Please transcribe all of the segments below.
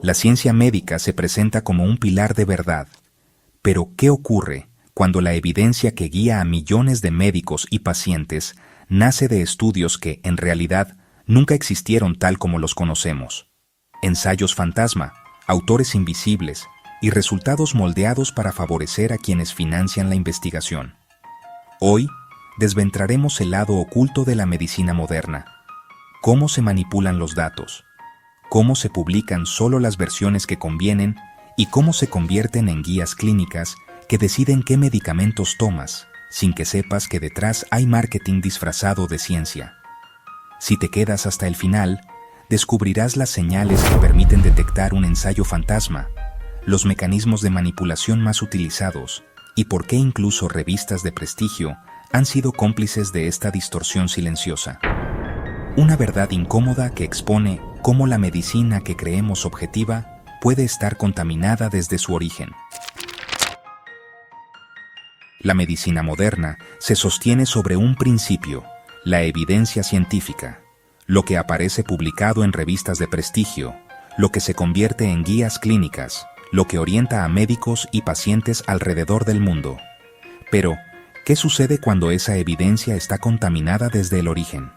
La ciencia médica se presenta como un pilar de verdad. Pero, ¿qué ocurre cuando la evidencia que guía a millones de médicos y pacientes nace de estudios que, en realidad, nunca existieron tal como los conocemos? Ensayos fantasma, autores invisibles y resultados moldeados para favorecer a quienes financian la investigación. Hoy, desventraremos el lado oculto de la medicina moderna. Cómo se manipulan los datos, cómo se publican solo las versiones que convienen y cómo se convierten en guías clínicas que deciden qué medicamentos tomas, sin que sepas que detrás hay marketing disfrazado de ciencia. Si te quedas hasta el final, descubrirás las señales que permiten detectar un ensayo fantasma, los mecanismos de manipulación más utilizados y por qué incluso revistas de prestigio han sido cómplices de esta distorsión silenciosa. Una verdad incómoda que expone cómo la medicina que creemos objetiva puede estar contaminada desde su origen. La medicina moderna se sostiene sobre un principio, la evidencia científica, lo que aparece publicado en revistas de prestigio, lo que se convierte en guías clínicas, lo que orienta a médicos y pacientes alrededor del mundo. Pero, ¿qué sucede cuando esa evidencia está contaminada desde el origen?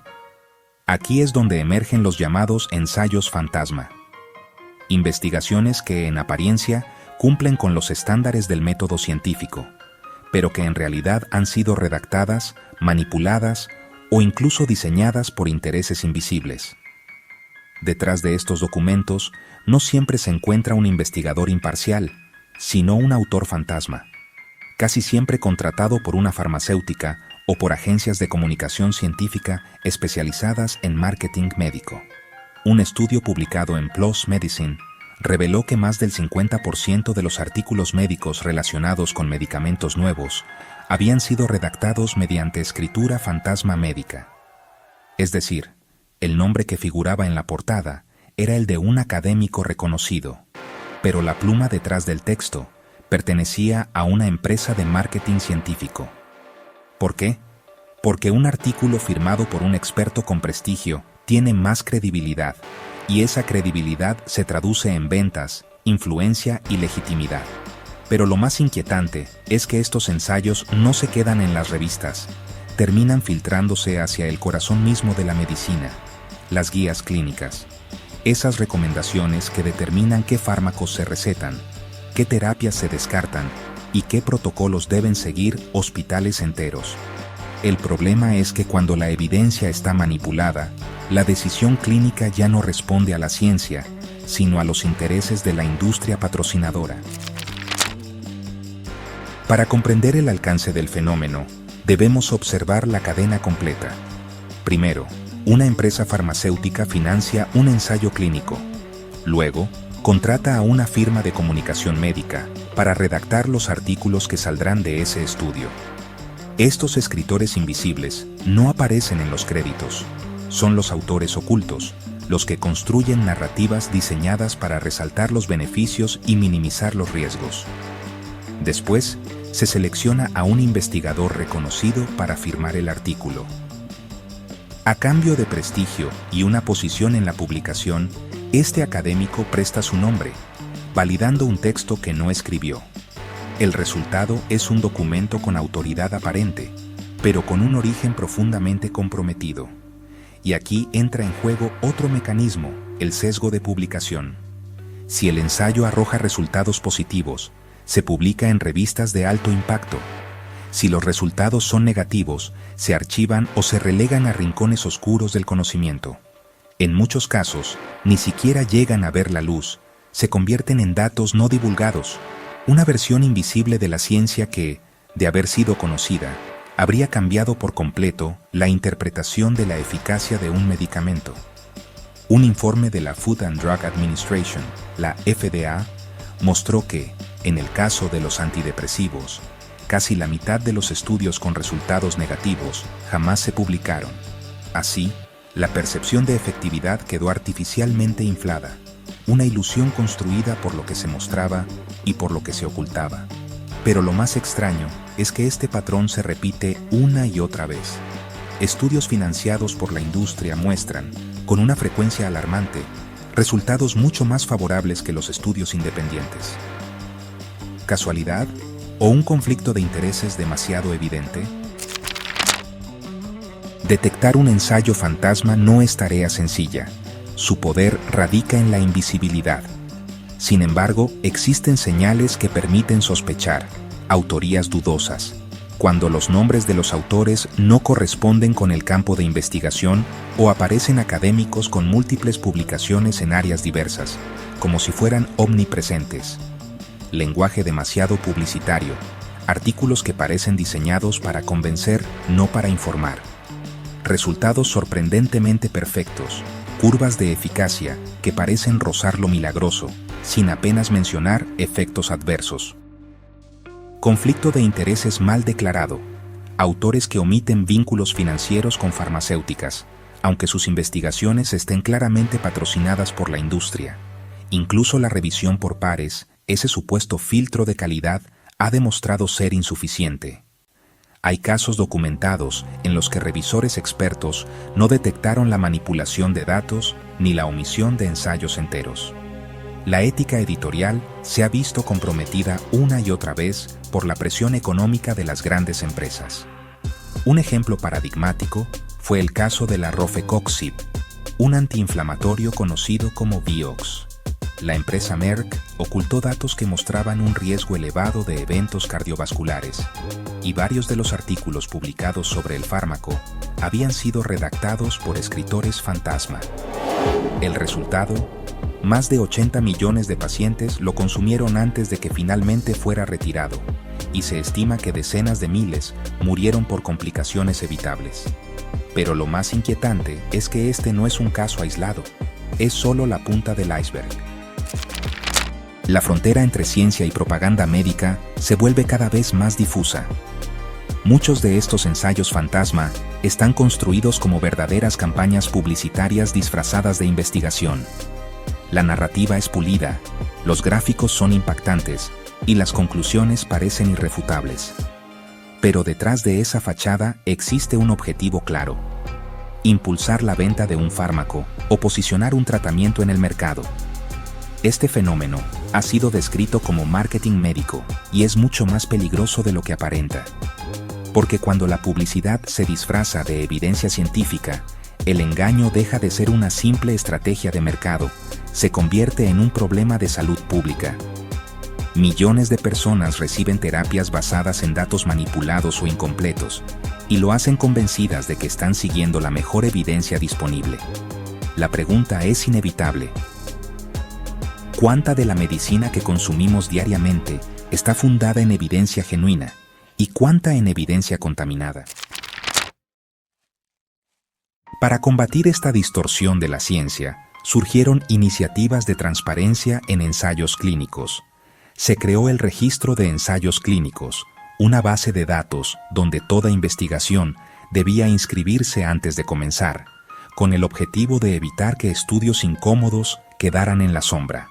Aquí es donde emergen los llamados ensayos fantasma. Investigaciones que, en apariencia, cumplen con los estándares del método científico, pero que en realidad han sido redactadas, manipuladas o incluso diseñadas por intereses invisibles. Detrás de estos documentos no siempre se encuentra un investigador imparcial, sino un autor fantasma, casi siempre contratado por una farmacéutica o por agencias de comunicación científica especializadas en marketing médico. Un estudio publicado en PLOS Medicine reveló que más del 50% de los artículos médicos relacionados con medicamentos nuevos habían sido redactados mediante escritura fantasma médica. Es decir, el nombre que figuraba en la portada era el de un académico reconocido, pero la pluma detrás del texto pertenecía a una empresa de marketing científico. ¿Por qué? Porque un artículo firmado por un experto con prestigio tiene más credibilidad, y esa credibilidad se traduce en ventas, influencia y legitimidad. Pero lo más inquietante es que estos ensayos no se quedan en las revistas, terminan filtrándose hacia el corazón mismo de la medicina, las guías clínicas. Esas recomendaciones que determinan qué fármacos se recetan, qué terapias se descartan y qué protocolos deben seguir hospitales enteros. El problema es que cuando la evidencia está manipulada, la decisión clínica ya no responde a la ciencia, sino a los intereses de la industria patrocinadora. Para comprender el alcance del fenómeno, debemos observar la cadena completa. Primero, una empresa farmacéutica financia un ensayo clínico. Luego, contrata a una firma de comunicación médica para redactar los artículos que saldrán de ese estudio. Estos escritores invisibles no aparecen en los créditos. Son los autores ocultos, los que construyen narrativas diseñadas para resaltar los beneficios y minimizar los riesgos. Después, se selecciona a un investigador reconocido para firmar el artículo. A cambio de prestigio y una posición en la publicación, este académico presta su nombre, validando un texto que no escribió. El resultado es un documento con autoridad aparente, pero con un origen profundamente comprometido. Y aquí entra en juego otro mecanismo, el sesgo de publicación. Si el ensayo arroja resultados positivos, se publica en revistas de alto impacto. Si los resultados son negativos, se archivan o se relegan a rincones oscuros del conocimiento. En muchos casos, ni siquiera llegan a ver la luz, se convierten en datos no divulgados, una versión invisible de la ciencia que, de haber sido conocida, habría cambiado por completo la interpretación de la eficacia de un medicamento. Un informe de la Food and Drug Administration, la FDA, mostró que, en el caso de los antidepresivos, casi la mitad de los estudios con resultados negativos jamás se publicaron. Así, la percepción de efectividad quedó artificialmente inflada, una ilusión construida por lo que se mostraba y por lo que se ocultaba. Pero lo más extraño es que este patrón se repite una y otra vez. Estudios financiados por la industria muestran, con una frecuencia alarmante, resultados mucho más favorables que los estudios independientes. ¿Casualidad? ¿O un conflicto de intereses demasiado evidente? Detectar un ensayo fantasma no es tarea sencilla. Su poder radica en la invisibilidad. Sin embargo, existen señales que permiten sospechar, autorías dudosas, cuando los nombres de los autores no corresponden con el campo de investigación o aparecen académicos con múltiples publicaciones en áreas diversas, como si fueran omnipresentes. Lenguaje demasiado publicitario, artículos que parecen diseñados para convencer, no para informar. Resultados sorprendentemente perfectos, curvas de eficacia que parecen rozar lo milagroso, sin apenas mencionar efectos adversos. Conflicto de intereses mal declarado. Autores que omiten vínculos financieros con farmacéuticas, aunque sus investigaciones estén claramente patrocinadas por la industria. Incluso la revisión por pares, ese supuesto filtro de calidad, ha demostrado ser insuficiente. Hay casos documentados en los que revisores expertos no detectaron la manipulación de datos ni la omisión de ensayos enteros. La ética editorial se ha visto comprometida una y otra vez por la presión económica de las grandes empresas. Un ejemplo paradigmático fue el caso de la Rofecoxib, un antiinflamatorio conocido como Vioxx. La empresa Merck ocultó datos que mostraban un riesgo elevado de eventos cardiovasculares, y varios de los artículos publicados sobre el fármaco habían sido redactados por escritores fantasma. El resultado: más de 80 millones de pacientes lo consumieron antes de que finalmente fuera retirado, y se estima que decenas de miles murieron por complicaciones evitables. Pero lo más inquietante es que este no es un caso aislado, es solo la punta del iceberg. La frontera entre ciencia y propaganda médica se vuelve cada vez más difusa. Muchos de estos ensayos fantasma están construidos como verdaderas campañas publicitarias disfrazadas de investigación. La narrativa es pulida, los gráficos son impactantes y las conclusiones parecen irrefutables. Pero detrás de esa fachada existe un objetivo claro: impulsar la venta de un fármaco o posicionar un tratamiento en el mercado. Este fenómeno ha sido descrito como marketing médico y es mucho más peligroso de lo que aparenta. Porque cuando la publicidad se disfraza de evidencia científica, el engaño deja de ser una simple estrategia de mercado, se convierte en un problema de salud pública. Millones de personas reciben terapias basadas en datos manipulados o incompletos, y lo hacen convencidas de que están siguiendo la mejor evidencia disponible. La pregunta es inevitable: ¿cuánta de la medicina que consumimos diariamente está fundada en evidencia genuina y cuánta en evidencia contaminada? Para combatir esta distorsión de la ciencia, surgieron iniciativas de transparencia en ensayos clínicos. Se creó el Registro de Ensayos Clínicos, una base de datos donde toda investigación debía inscribirse antes de comenzar, con el objetivo de evitar que estudios incómodos quedaran en la sombra.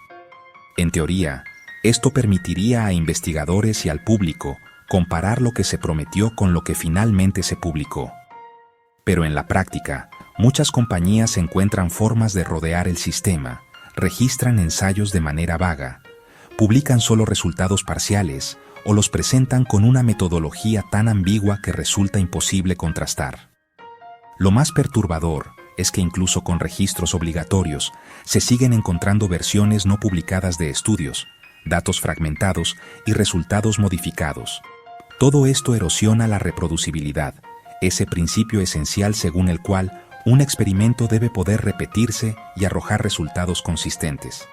En teoría, esto permitiría a investigadores y al público comparar lo que se prometió con lo que finalmente se publicó. Pero en la práctica, muchas compañías encuentran formas de rodear el sistema, registran ensayos de manera vaga, publican solo resultados parciales o los presentan con una metodología tan ambigua que resulta imposible contrastar. Lo más perturbador es que incluso con registros obligatorios, se siguen encontrando versiones no publicadas de estudios, datos fragmentados y resultados modificados. Todo esto erosiona la reproducibilidad, ese principio esencial según el cual un experimento debe poder repetirse y arrojar resultados consistentes.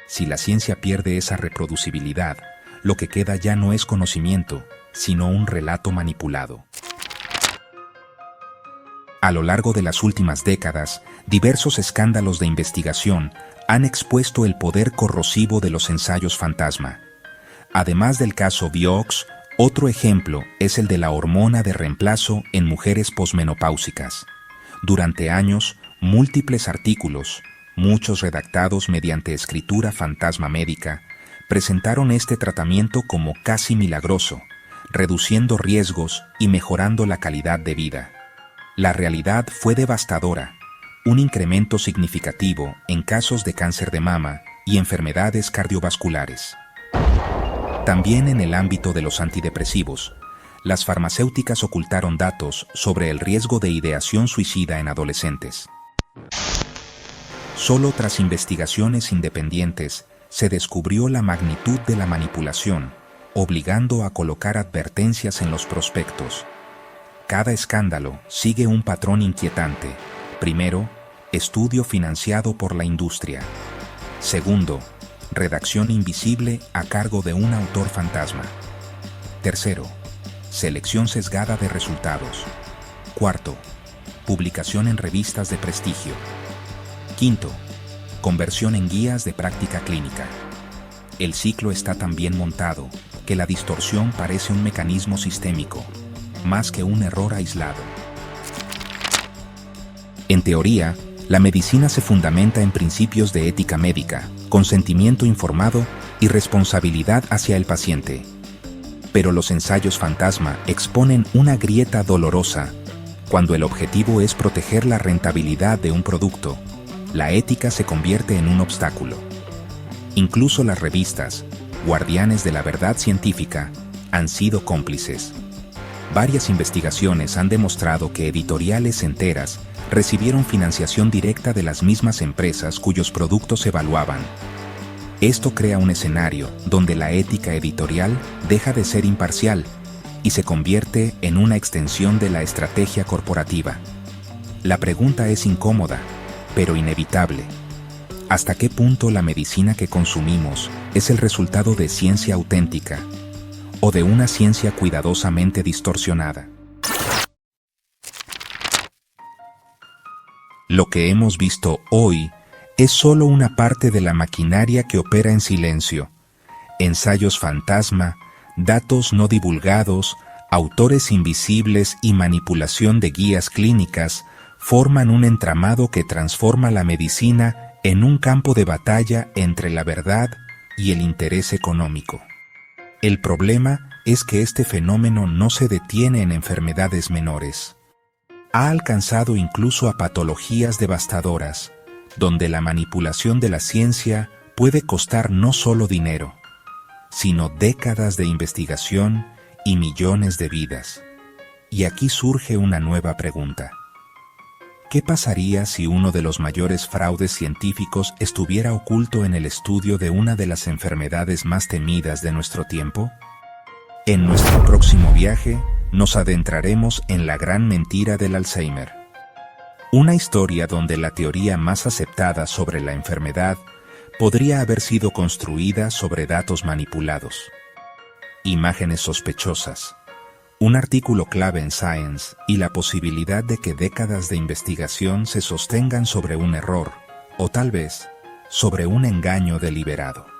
Si la ciencia pierde esa reproducibilidad, lo que queda ya no es conocimiento, sino un relato manipulado. A lo largo de las últimas décadas, diversos escándalos de investigación han expuesto el poder corrosivo de los ensayos fantasma. Además del caso Vioxx, otro ejemplo es el de la hormona de reemplazo en mujeres posmenopáusicas. Durante años, múltiples artículos, muchos redactados mediante escritura fantasma médica, presentaron este tratamiento como casi milagroso, reduciendo riesgos y mejorando la calidad de vida. La realidad fue devastadora. un incremento significativo en casos de cáncer de mama y enfermedades cardiovasculares. También en el ámbito de los antidepresivos, las farmacéuticas ocultaron datos sobre el riesgo de ideación suicida en adolescentes. Solo tras investigaciones independientes se descubrió la magnitud de la manipulación, obligando a colocar advertencias en los prospectos. Cada escándalo sigue un patrón inquietante. Primero, estudio financiado por la industria. Segundo, redacción invisible a cargo de un autor fantasma. Tercero, selección sesgada de resultados. Cuarto, publicación en revistas de prestigio. Quinto, conversión en guías de práctica clínica. El ciclo está tan bien montado que la distorsión parece un mecanismo sistémico, más que un error aislado. En teoría, la medicina se fundamenta en principios de ética médica, consentimiento informado y responsabilidad hacia el paciente. Pero los ensayos fantasma exponen una grieta dolorosa. Cuando el objetivo es proteger la rentabilidad de un producto, la ética se convierte en un obstáculo. Incluso las revistas, guardianes de la verdad científica, han sido cómplices. Varias investigaciones han demostrado que editoriales enteras recibieron financiación directa de las mismas empresas cuyos productos evaluaban. Esto crea un escenario donde la ética editorial deja de ser imparcial y se convierte en una extensión de la estrategia corporativa. La pregunta es incómoda, pero inevitable. ¿Hasta qué punto la medicina que consumimos es el resultado de ciencia auténtica o de una ciencia cuidadosamente distorsionada? Lo que hemos visto hoy es solo una parte de la maquinaria que opera en silencio. Ensayos fantasma, datos no divulgados, autores invisibles y manipulación de guías clínicas forman un entramado que transforma la medicina en un campo de batalla entre la verdad y el interés económico. El problema es que este fenómeno no se detiene en enfermedades menores. Ha alcanzado incluso a patologías devastadoras, donde la manipulación de la ciencia puede costar no solo dinero, sino décadas de investigación y millones de vidas. Y aquí surge una nueva pregunta. ¿Qué pasaría si uno de los mayores fraudes científicos estuviera oculto en el estudio de una de las enfermedades más temidas de nuestro tiempo? En nuestro próximo viaje, nos adentraremos en la gran mentira del Alzheimer. Una historia donde la teoría más aceptada sobre la enfermedad podría haber sido construida sobre datos manipulados. Imágenes sospechosas, un artículo clave en Science y la posibilidad de que décadas de investigación se sostengan sobre un error, o tal vez, sobre un engaño deliberado.